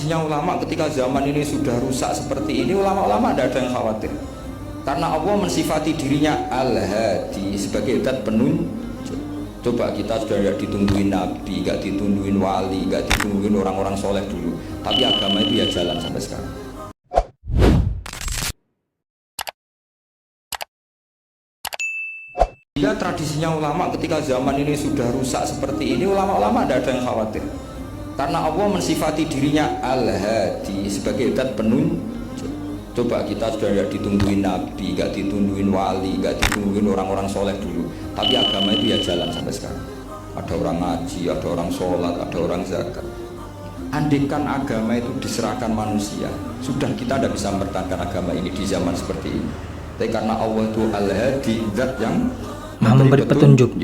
tradisinya ulama ketika zaman ini sudah rusak seperti ini, ulama-ulama tidak ada yang khawatir. Karena Allah mensifati dirinya Al-Hadi sebagai zat penunjuk. Coba kita sudah tidak ditungguin Nabi, nggak ditungguin wali, nggak ditungguin orang-orang soleh dulu. Tapi agama itu ya jalan sampai sekarang. Jika tradisinya ulama ketika zaman ini sudah rusak seperti ini, ulama-ulama tidak ada yang khawatir. Karena Allah mensifati dirinya Al-Hadi sebagai zat penunjuk. Coba kita sudah tidak ditungguin Nabi, nggak ditungguin wali, nggak ditungguin orang-orang soleh dulu. Tapi agama itu ya jalan sampai sekarang. Ada orang ngaji, ada orang sholat, ada orang zakat. Andaikan agama itu diserahkan manusia, sudah kita tidak bisa mempertahankan agama ini di zaman seperti ini. Tapi karena Allah itu Al-Hadi, zat yang memberi petunjuk,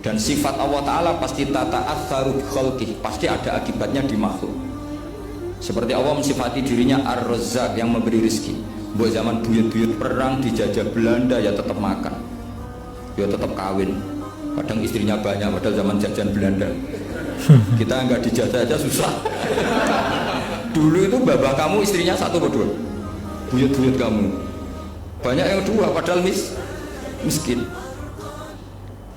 dan sifat Allah Ta'ala pasti tata'atsaru bi khalqih, pasti ada akibatnya di makhluk. Seperti Allah mensifati dirinya Ar-Razzaq yang memberi rezeki. Buat zaman buyut-buyut perang dijajah Belanda ya tetap makan, ya tetap kawin. Kadang istrinya banyak, padahal zaman jajan Belanda. Kita nggak dijajah aja susah. Dulu itu babah kamu istrinya satu atau dua, buyut-buyut kamu banyak yang dua, padahal miskin.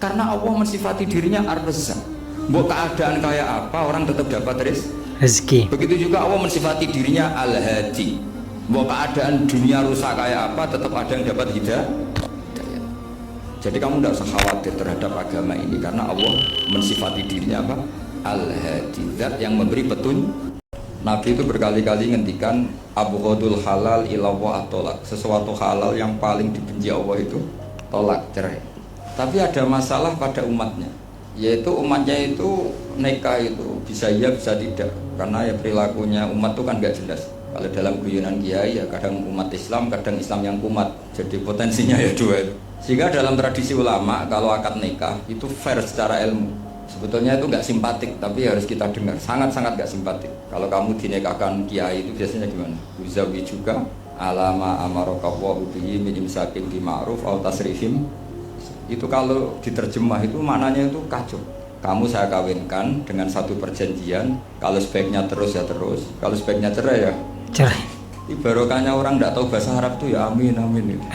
Karena Allah mensifati dirinya Ar-Razzaq. Mau keadaan kayak apa orang tetap dapat rezeki. Begitu juga Allah mensifati dirinya Al-Hadi. Mau keadaan dunia rusak kayak apa tetap ada yang dapat hidayah. Jadi kamu tidak usah khawatir terhadap agama ini, karena Allah mensifati dirinya apa? Al-Hadi, zat yang memberi petunjuk. Nabi itu berkali-kali ngendikan abghadul halal ilallah at-tolak. Sesuatu halal yang paling dibenci Allah itu tolak, cerai. Tapi ada masalah pada umatnya, yaitu umatnya itu nikah itu bisa iya bisa tidak, karena ya perilakunya umat itu kan gak jelas. Kalau dalam guyonan kiai ya kadang umat Islam, kadang Islam yang kumat, jadi potensinya ya dua itu. Sehingga dalam tradisi ulama kalau akad nikah itu fair secara ilmu. Sebetulnya itu gak simpatik, tapi harus kita dengar, sangat-sangat gak simpatik. Kalau kamu dinikahkan kiai itu biasanya gimana? Uzawi juga alama amarokawwahu bihi min imsakin bi ma'ruf aw tasrihim. Itu kalau diterjemah itu maknanya itu kacau. Kamu saya kawinkan dengan satu perjanjian, kalau sebaiknya terus ya terus, kalau sebaiknya cerai ya cerai. Ibaratnya orang tidak tahu bahasa Arab tuh ya amin amin itu.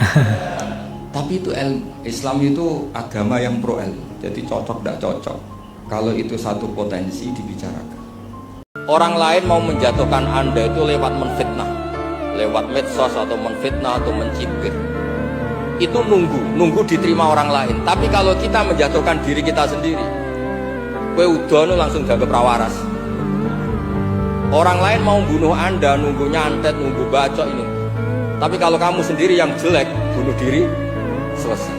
Tapi itu Islam itu agama yang pro ilmu, jadi cocok tidak cocok. Kalau itu satu potensi dibicarakan. Orang lain mau menjatuhkan Anda itu lewat menfitnah, lewat medsos atau menfitnah atau mencibir. Itu nunggu diterima orang lain. Tapi kalau kita menjatuhkan diri kita sendiri, kowe udono langsung dianggap rawaras. Orang lain mau bunuh Anda, nunggu nyantet, nunggu bacok ini. Tapi kalau kamu sendiri yang jelek, bunuh diri, selesai.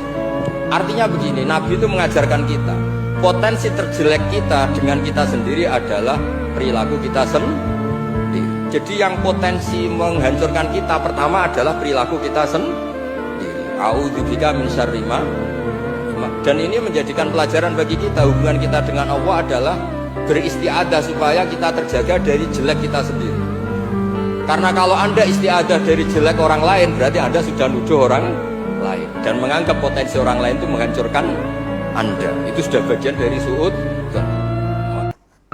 Artinya begini, Nabi itu mengajarkan kita, potensi terjelek kita dengan kita sendiri adalah perilaku kita sendiri. Jadi yang potensi menghancurkan kita pertama adalah perilaku kita sendiri. A'udzubika min syarri ma. Dan ini menjadikan pelajaran bagi kita. Hubungan kita dengan Allah adalah beristiadah supaya kita terjaga dari jelek kita sendiri. Karena kalau Anda istiadah dari jelek orang lain, berarti Anda sudah nuduh orang lain dan menganggap potensi orang lain itu menghancurkan Anda. Itu sudah bagian dari suud.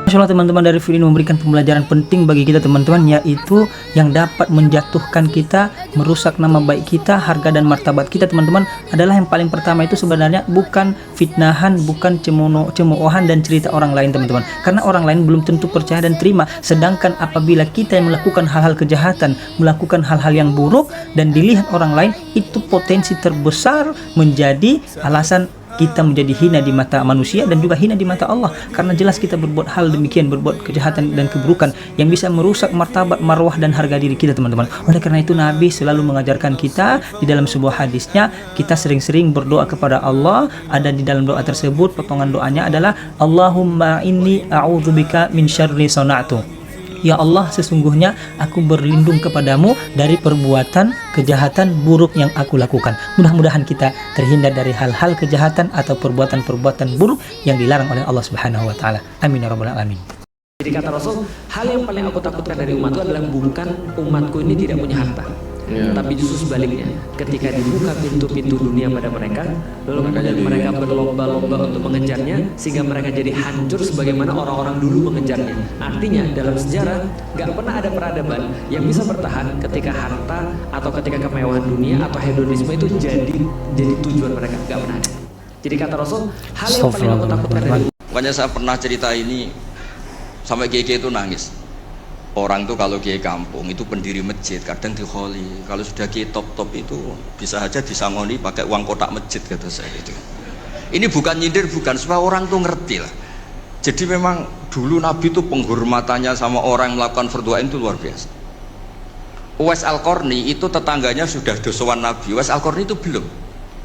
Insyaallah teman-teman, dari video ini memberikan pembelajaran penting bagi kita teman-teman, yaitu yang dapat menjatuhkan kita, merusak nama baik kita, harga dan martabat kita teman-teman, adalah yang paling pertama itu sebenarnya bukan fitnahan, bukan cemoohan dan cerita orang lain teman-teman. Karena orang lain belum tentu percaya dan terima. Sedangkan apabila kita yang melakukan hal-hal kejahatan, melakukan hal-hal yang buruk dan dilihat orang lain, itu potensi terbesar menjadi alasan kita menjadi hina di mata manusia dan juga hina di mata Allah, karena jelas kita berbuat hal demikian, berbuat kejahatan dan keburukan yang bisa merusak martabat, marwah dan harga diri kita teman-teman. Oleh karena itu Nabi selalu mengajarkan kita di dalam sebuah hadisnya, kita sering-sering berdoa kepada Allah. Ada di dalam doa tersebut, potongan doanya adalah Allahumma inni a'udzubika min syarri sana'tu. Ya Allah, sesungguhnya aku berlindung kepadamu dari perbuatan kejahatan buruk yang aku lakukan. Mudah-mudahan kita terhindar dari hal-hal kejahatan atau perbuatan-perbuatan buruk yang dilarang oleh Allah Subhanahu wa taala. Amin ya rabbal alamin. Jadi kata Rasul, hal yang paling aku takutkan dari umatku adalah bukan umatku ini tidak punya harta. Tapi justru sebaliknya, ketika dibuka pintu-pintu dunia pada mereka, lalu kemudian mereka berlomba-lomba untuk mengejarnya, sehingga mereka jadi hancur sebagaimana orang-orang dulu mengejarnya. Artinya dalam sejarah nggak pernah ada peradaban yang bisa bertahan ketika harta atau ketika kemewahan dunia atau hedonisme itu jadi tujuan mereka, nggak pernah ada. Jadi kata Rasul, hal yang paling aku takutkan dari Makanya saya pernah cerita ini sampai kiai itu nangis. Orang tuh kalau kiai kampung itu pendiri masjid kadang dikholi. Kalau sudah kiai top itu bisa aja disangoni pakai uang kotak masjid kata saya itu. Ini bukan nyindir, bukan, supaya orang tuh ngerti lah. Jadi memang dulu Nabi itu penghormatannya sama orang yang melakukan fardhu ain itu luar biasa. Uwais Al-Qarni itu tetangganya sudah dosowan Nabi. Uwais Al-Qarni itu belum,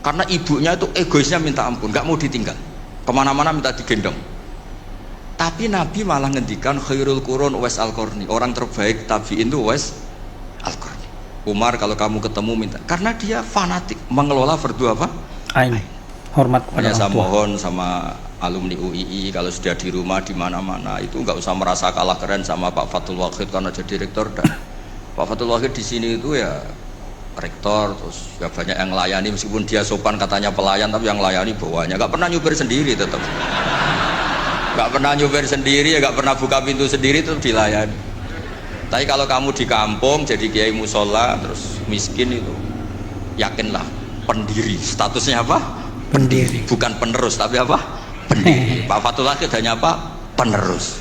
karena ibunya itu egoisnya minta ampun, nggak mau ditinggal, kemana-mana minta digendong. Tapi Nabi malah ngendikan khairul qurun Uwais Al-Qarni, orang terbaik tabi'in itu Uwais Al-Qarni. Umar kalau kamu ketemu minta, karena dia fanatik mengelola fardhu apa? Ain. Hormat kepada Saya orang tua. mohon sama alumni UII kalau sudah di rumah di mana-mana itu nggak usah merasa kalah keren sama Pak Fathul Wahid karena jadi rektor. Dan Pak Fathul Wahid di sini itu ya rektor, terus ya banyak yang melayani, meskipun dia sopan katanya pelayan, tapi yang melayani bawahnya nggak pernah nyupir sendiri, tetap nggak pernah nyupir sendiri, ya nggak pernah buka pintu sendiri, tetap dilayani. Tapi kalau kamu di kampung jadi kiai musola terus miskin itu, yakinlah pendiri, statusnya apa? Pendiri, bukan penerus, tapi apa? Pendiri. Pak Fathul Wahid hanya apa? Penerus.